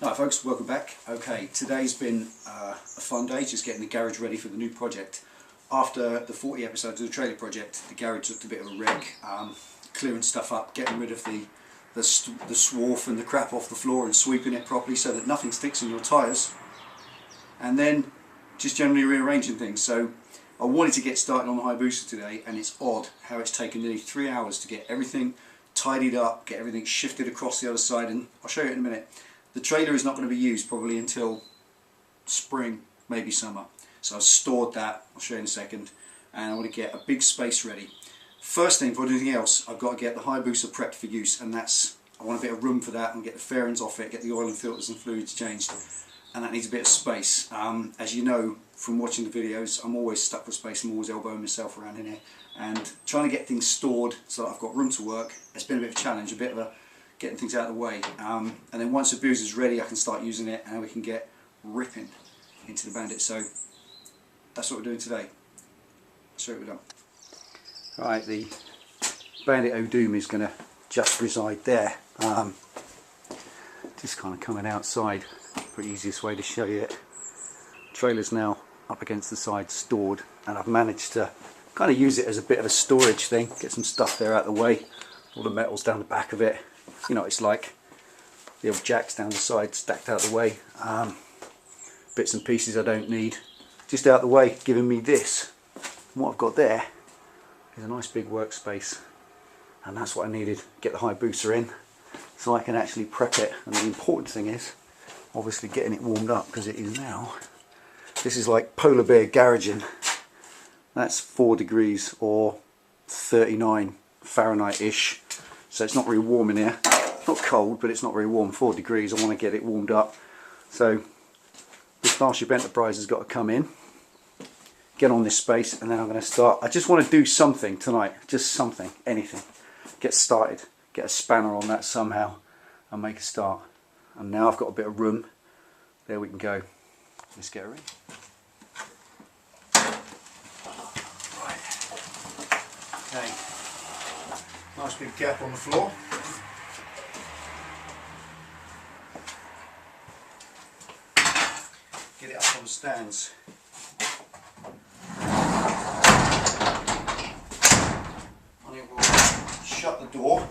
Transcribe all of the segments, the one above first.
Hi folks, welcome back. Okay, today's been a fun day, just getting the garage ready for the new project. After the 40 episodes of the trailer project, the garage looked a bit of a wreck. Clearing stuff up, getting rid of the swarf and the crap off the floor and sweeping it properly so that nothing sticks in your tyres. And then just generally rearranging things. So I wanted to get started on the Hayabusa today, and it's odd how it's taken nearly 3 hours to get everything tidied up, get everything shifted across the other side, and I'll show you in a minute. The trailer is not going to be used probably until spring, maybe summer. So I've stored that, I'll show you in a second, and I want to get a big space ready. First thing, before anything else, I've got to get the Hayabusa prepped for use, and I want a bit of room for that and get the fairings off it, get the oil and filters and fluids changed, and that needs a bit of space. As you know from watching the videos, I'm always stuck with space, I'm always elbowing myself around in here, and trying to get things stored so that I've got room to work, it's been a bit of a challenge, a bit of a getting things out of the way, and then once the booze is ready I can start using it and we can get ripping into the Bandit. So that's what we're doing today. I'll show you what we're done. Right, the Bandit O'Doom is going to just reside there, just kind of coming outside. Pretty easiest way to show you it. Trailer's now up against the side stored, and I've managed to kind of use it as a bit of a storage thing, get some stuff there out of the way, all the metals down the back of it. You know, it's like the old jacks down the side stacked out of the way, bits and pieces I don't need just out of the way, giving me this. And what I've got there is a nice big workspace, and that's what I needed. Get the Hayabusa in so I can actually prep it, and the important thing is obviously getting it warmed up, because it is now, this is like polar bear garaging. That's 4 degrees or 39 Fahrenheit ish, so it's not very warm in here. Not cold, but it's not very warm. 4 degrees. I want to get it warmed up. So the Starship Enterprise has got to come in, get on this space, and then I'm going to start. I just want to do something tonight, just something, anything. Get started, get a spanner on that somehow and make a start. And now I've got a bit of room, there we can go. Let's get her in. Right. Okay. Nice big gap on the floor. Get it up on the stands. And it will shut the door,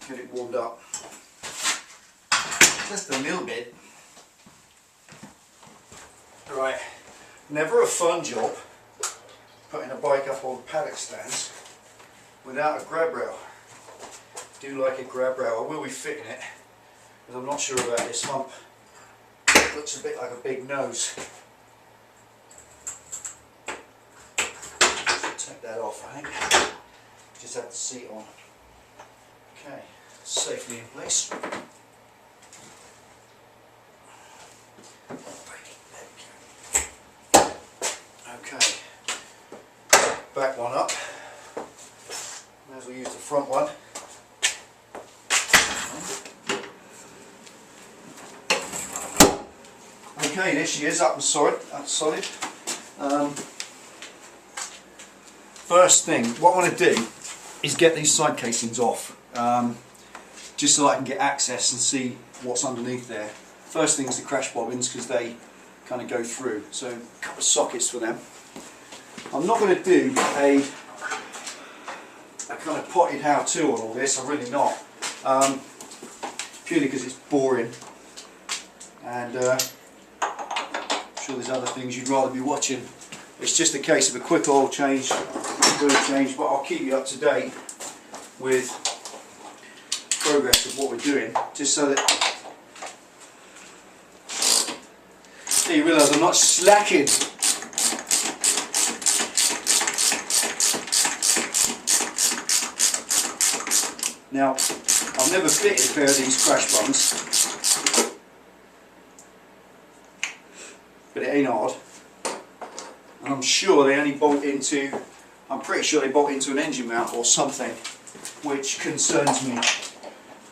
get it warmed up. Just a little bit. Right, never a fun job putting a bike up on paddock stands without a grab rail. Do like a grab rail. I will be fitting it, because I'm not sure about this hump. It looks a bit like a big nose. Take that off, I think. Just have the seat on. Okay, safely in place. Okay, back one up. May as well use the front one. Okay, there she is, up and solid. That's solid. First thing, what I want to do is get these side casings off, just so I can get access and see what's underneath there. First thing is the crash bobbins, because they kind of go through. So a couple of sockets for them. I'm not going to do a kind of potted how-to on all this. I'm really not, purely because it's boring, and I'm sure there's other things you'd rather be watching. It's just a case of a quick oil change, fluid change, but I'll keep you up to date with progress of what we're doing, just so that you realise I'm not slacking. Now, I've never fitted a pair of these crash buns, but it ain't hard. And I'm sure they only bolt into, I'm pretty sure they bolt into an engine mount or something, which concerns me.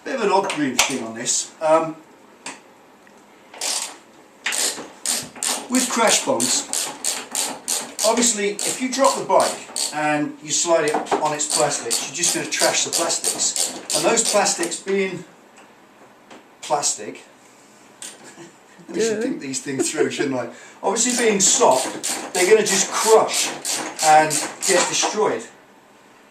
Bit of an odd groove thing on this. With crash bonds, obviously if you drop the bike and you slide it on its plastics, you're just going to trash the plastics. And those plastics being plastic, I should think these things through, shouldn't I? Obviously being soft, they're going to just crush and get destroyed.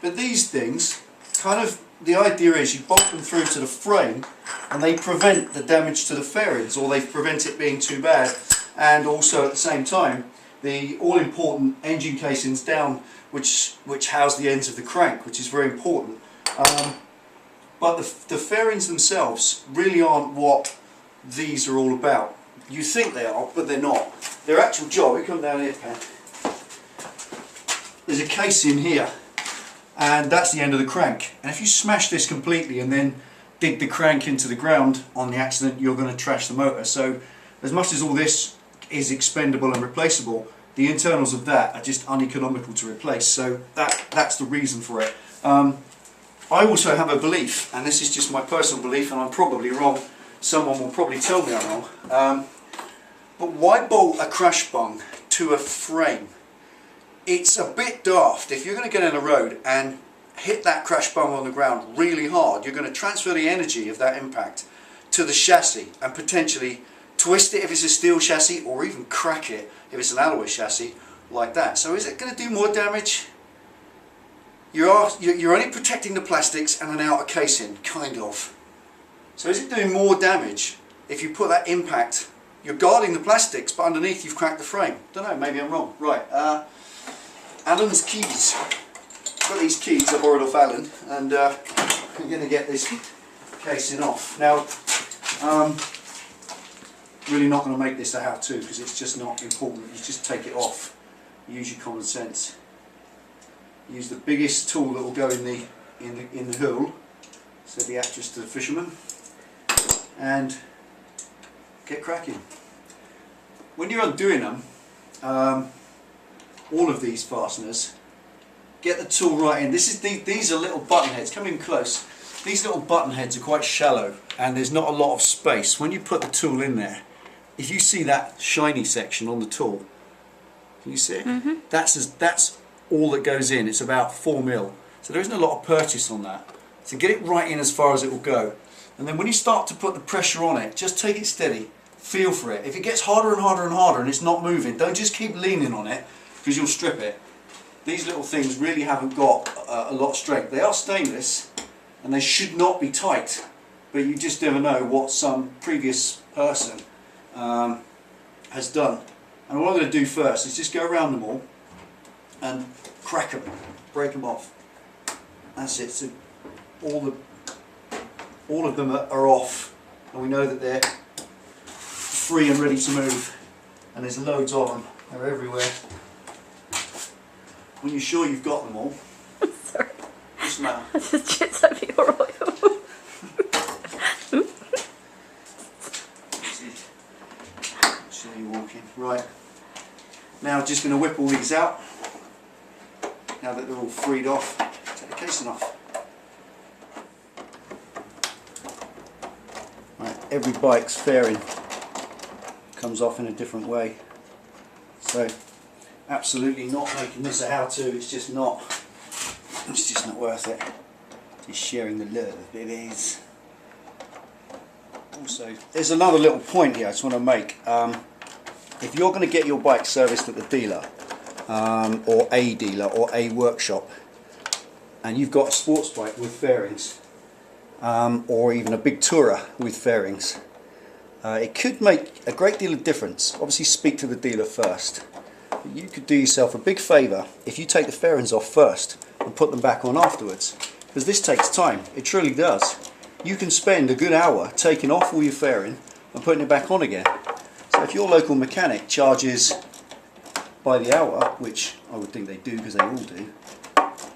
But these things, kind of, the idea is you bolt them through to the frame and they prevent the damage to the fairings, or they prevent it being too bad. And also at the same time, the all-important engine casings down, which house the ends of the crank, which is very important. But the fairings themselves really aren't what these are all about. You think they are, but they're not. Their actual job, come down here, Pat. There's a casing here, and that's the end of the crank. And if you smash this completely and then dig the crank into the ground on the accident, you're going to trash the motor. So as much as all this is expendable and replaceable, the internals of that are just uneconomical to replace. So that's the reason for it. I also have a belief, and this is just my personal belief, and I'm probably wrong. Someone will probably tell me I'm wrong. But why bolt a crash bung to a frame? It's a bit daft. If you're going to get on the road and hit that crash bung on the ground really hard, you're going to transfer the energy of that impact to the chassis and potentially twist it if it's a steel chassis, or even crack it if it's an alloy chassis, like that. So is it going to do more damage? You're only protecting the plastics and an outer casing, kind of. So is it doing more damage if you put that impact? You're guarding the plastics, but underneath you've cracked the frame. Don't know, maybe I'm wrong. Right, Alan's keys. Got these keys I borrowed off Alan, and I'm going to get this casing off. Now, really not going to make this a how-to, because it's just not important. You just take it off. Use your common sense. Use the biggest tool that will go in the hull, so the actress to the fisherman, and get cracking. When you're undoing them, all of these fasteners, get the tool right in. These are little button heads. Come in close. These little button heads are quite shallow, and there's not a lot of space. When you put the tool in there, if you see that shiny section on the tool, can you see it? Mm-hmm. That's all that goes in. It's about 4 mil, so there isn't a lot of purchase on that. So get it right in as far as it will go, and then when you start to put the pressure on it, just take it steady, feel for it. If it gets harder and harder and harder and it's not moving, don't just keep leaning on it, because you'll strip it. These little things really haven't got a lot of strength. They are stainless and they should not be tight, but you just never know what some previous person has done. And what I'm going to do first is just go around them all and crack them, break them off. That's it. So all of them are off, and we know that they're free and ready to move. And there's loads of them. They're everywhere. When you're sure you've got them all, sorry. What's the matter? Just chits over your oil. See you walking. Right. Now just going to whip all these out. Now that they're all freed off, take the casing off. Right, every bike's fairing comes off in a different way. So absolutely not making this a how-to. It's just not worth it. Just sharing the love, babies. Also, there's another little point here I just want to make. If you're going to get your bike serviced at the dealer, or a dealer or a workshop, and you've got a sports bike with fairings, or even a big tourer with fairings, it could make a great deal of difference. Obviously speak to the dealer first. But you could do yourself a big favour if you take the fairings off first and put them back on afterwards, because this takes time. It truly does. You can spend a good hour taking off all your fairing and putting it back on again. So if your local mechanic charges by the hour, which I would think they do because they all do,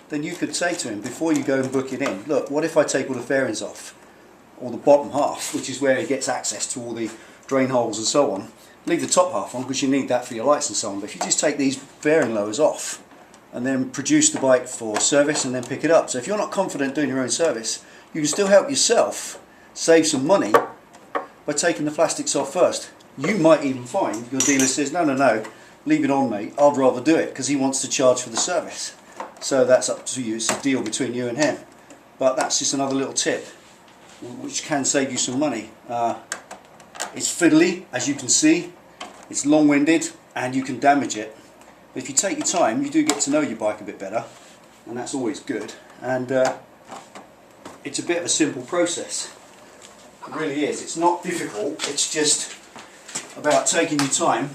then you could say to him before you go and book it in, look, what if I take all the fairings off, or the bottom half, which is where he gets access to all the drain holes and so on. Leave the top half on because you need that for your lights and so on, but if you just take these fairing lowers off and then produce the bike for service and then pick it up. So if you're not confident doing your own service, you can still help yourself save some money by taking the plastics off first. You might even find your dealer says, no, leave it on, mate, I'd rather do it, because he wants to charge for the service. So that's up to you. It's a deal between you and him. But that's just another little tip which can save you some money. It's fiddly, as you can see. It's long-winded, and you can damage it. But if you take your time, you do get to know your bike a bit better, and that's always good. And it's a bit of a simple process. It really is. It's not difficult. It's just about taking your time,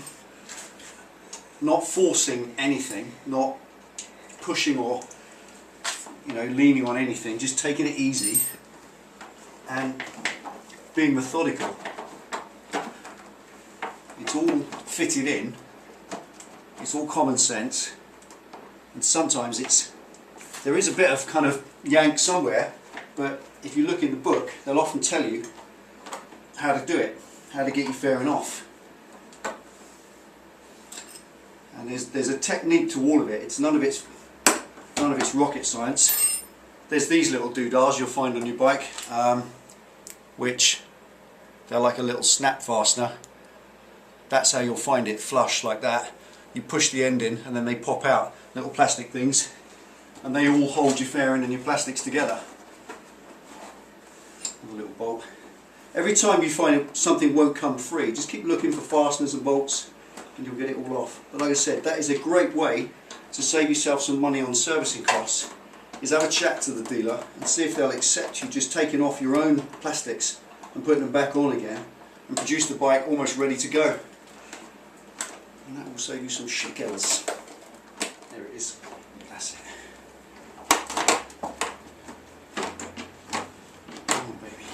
not forcing anything, not pushing or leaning on anything, just taking it easy and being methodical. It's all fitted in, it's all common sense, and sometimes there is a bit of kind of yank somewhere, but if you look in the book, they'll often tell you how to do it, how to get you fairing off. And there's a technique to all of it. It's none of it's rocket science. There's these little doodahs you'll find on your bike, which they're like a little snap fastener. That's how you'll find it flush like that. You push the end in and then they pop out, little plastic things, and they all hold your fairing and your plastics together. And a little bolt. Every time you find something won't come free, just keep looking for fasteners and bolts and you'll get it all off. But like I said, that is a great way to save yourself some money on servicing costs, is have a chat to the dealer and see if they'll accept you just taking off your own plastics and putting them back on again and produce the bike almost ready to go. And that will save you some shekels. There it is. That's it. Come on, baby.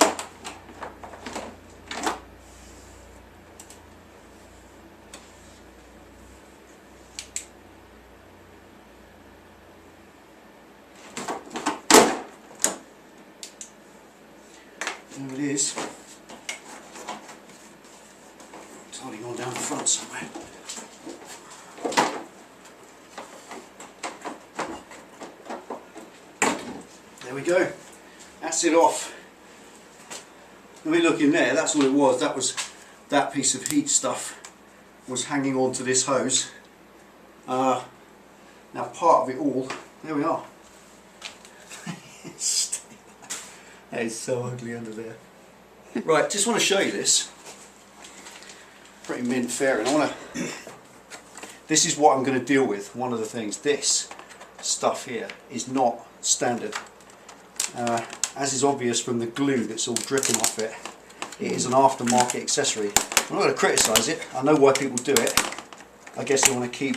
There it is. It's holding on down the front somewhere. There we go. That's it off. Let me look in there. That's all it was. That was that piece of heat stuff was hanging on to this hose. Now part of it all. There we are. That is so ugly under there. Right, just want to show you this. Pretty mint fairing. This is what I'm going to deal with. One of the things. This stuff here is not standard. As is obvious from the glue that's all dripping off it, it is an aftermarket accessory. I'm not going to criticise it. I know why people do it. I guess they want to keep,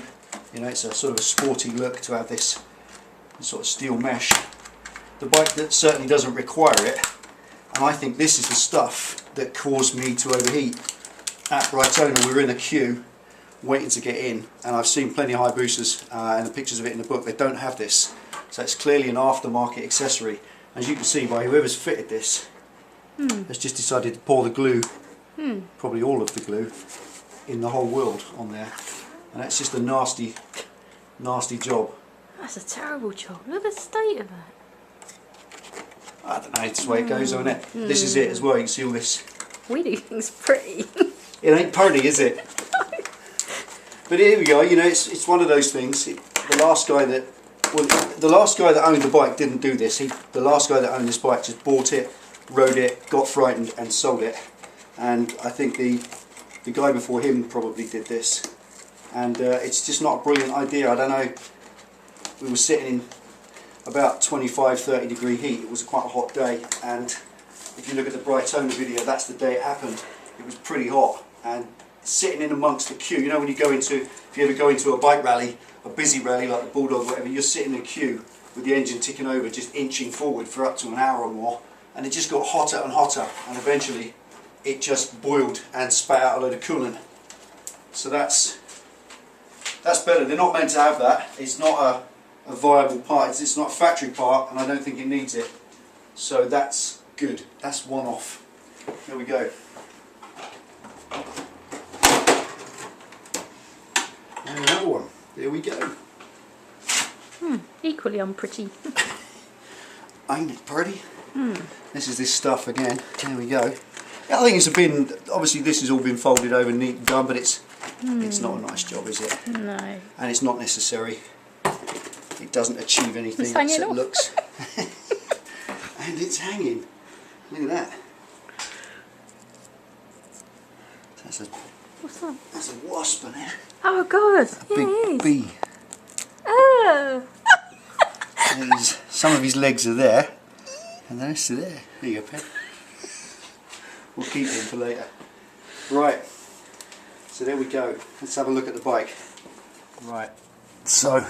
it's a sort of a sporty look to have this sort of steel mesh. The bike that certainly doesn't require it, and I think this is the stuff that caused me to overheat. At Brightona we were in a queue waiting to get in, and I've seen plenty of Hayabusas and the pictures of it in the book. They don't have this, so it's clearly an aftermarket accessory. As you can see by whoever's fitted this, has just decided to pour the glue, probably all of the glue, in the whole world on there, and that's just a nasty, nasty job. That's a terrible job. Look at the state of it. I don't know, it's the way it goes, isn't it? This is it as well, you can see all this. We do things pretty. It ain't pretty, is it? But here we go, it's one of those things. The last guy that owned the bike didn't do this. The last guy that owned this bike just bought it, rode it, got frightened and sold it. And I think the guy before him probably did this. And it's just not a brilliant idea. I don't know, we were sitting in about 25-30 degree heat. It was quite a hot day, and if you look at the Brightona video, that's the day it happened. It was pretty hot, and sitting in amongst the queue, when you go into, if you ever go into a bike rally, a busy rally like the Bulldog, whatever, you're sitting in a queue with the engine ticking over, just inching forward for up to an hour or more, and it just got hotter and hotter, and eventually it just boiled and spat out a load of coolant. So that's better. They're not meant to have that. It's not a viable part. It's not a factory part, and I don't think it needs it. So that's good. That's one off. There we go. And another one. There we go. Equally unpretty. Ain't it pretty? This is this stuff again. There we go. I think it's been, obviously this has all been folded over neat and done, but it's not a nice job, is it? No. And it's not necessary. It doesn't achieve anything It's hanging except off. looks. And it's hanging. Look at that. What's that? There's a wasp in it. Oh god. A big bee. Oh. Some of his legs are there, and the rest are there. There you go, Pet. We'll keep him for later. Right, so there we go. Let's have a look at the bike. Right, so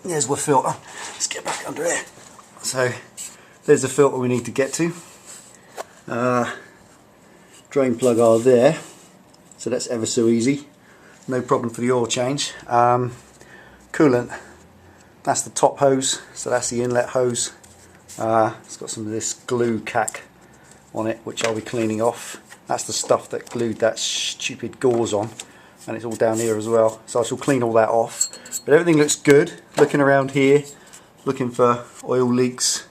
there's our filter. Let's get back under there. So there's the filter we need to get to. Drain plug are there, so that's ever so easy. No problem for the oil change. Coolant. That's the top hose, so that's the inlet hose. It's got some of this glue cack on it, which I'll be cleaning off. That's the stuff that glued that stupid gauze on, and it's all down here as well. So I shall clean all that off. But everything looks good. Looking around here, looking for oil leaks,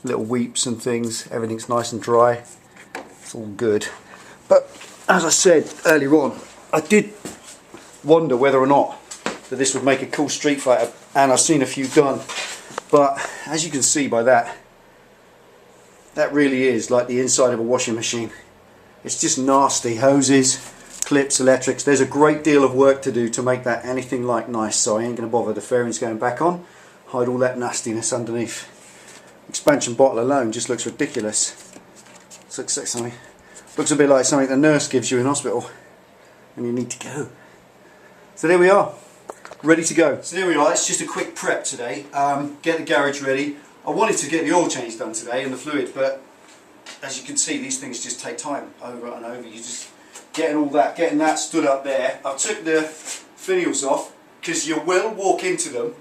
little weeps and things. Everything's nice and dry. It's all good. But as I said earlier on, I did wonder whether or not that this would make a cool street fighter, and I've seen a few done, but as you can see by that really is like the inside of a washing machine. It's just nasty. Hoses, clips, electrics. There's a great deal of work to do to make that anything like nice, so I ain't going to bother. The fairing's going back on, hide all that nastiness underneath. Expansion bottle alone just looks ridiculous. Looks like something, looks a bit like something the nurse gives you in hospital and you need to go. So there we are. Ready to go. So there we are, it's just a quick prep today. Get the garage ready. I wanted to get the oil change done today and the fluid, but as you can see, these things just take time over and over. You just getting that stood up there. I took the finials off because you will walk into them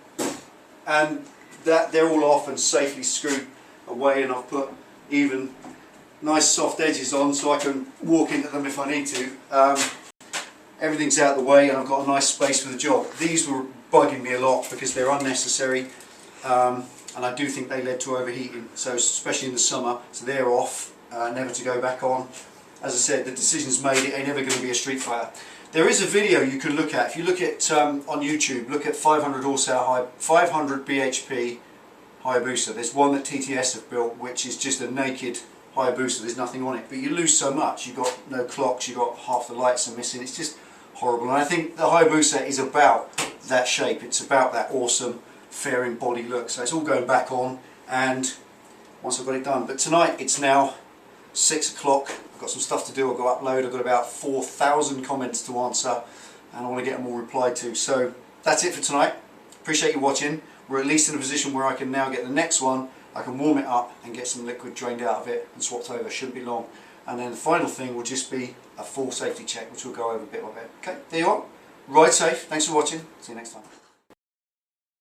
and that they're all off and safely screwed away, and I've put even nice soft edges on so I can walk into them if I need to. Everything's out of the way and I've got a nice space for the job. These were bugging me a lot because they're unnecessary, and I do think they led to overheating, so especially in the summer. So they're off, never to go back on. As I said, the decision's made, it ain't ever going to be a street fighter. There is a video you can look at. If you look at on YouTube, look at 500 horsepower, 500 bhp Hayabusa. There's one that TTS have built, which is just a naked Hayabusa. There's nothing on it, but you lose so much. You've got no clocks, you've got half the lights are missing. It's just horrible, and I think the Hayabusa is about that shape. It's about that awesome fairing body look. So it's all going back on, and once I've got it done. But tonight it's now 6 o'clock. I've got some stuff to do. I've got to upload. I've got about 4,000 comments to answer, and I want to get them all replied to. So that's it for tonight. Appreciate you watching. We're at least in a position where I can now get the next one. I can warm it up and get some liquid drained out of it and swapped over. Shouldn't be long. And then the final thing will just be a full safety check, which we'll go over bit by bit. Okay, there you are. Ride safe. Thanks for watching. See you next time.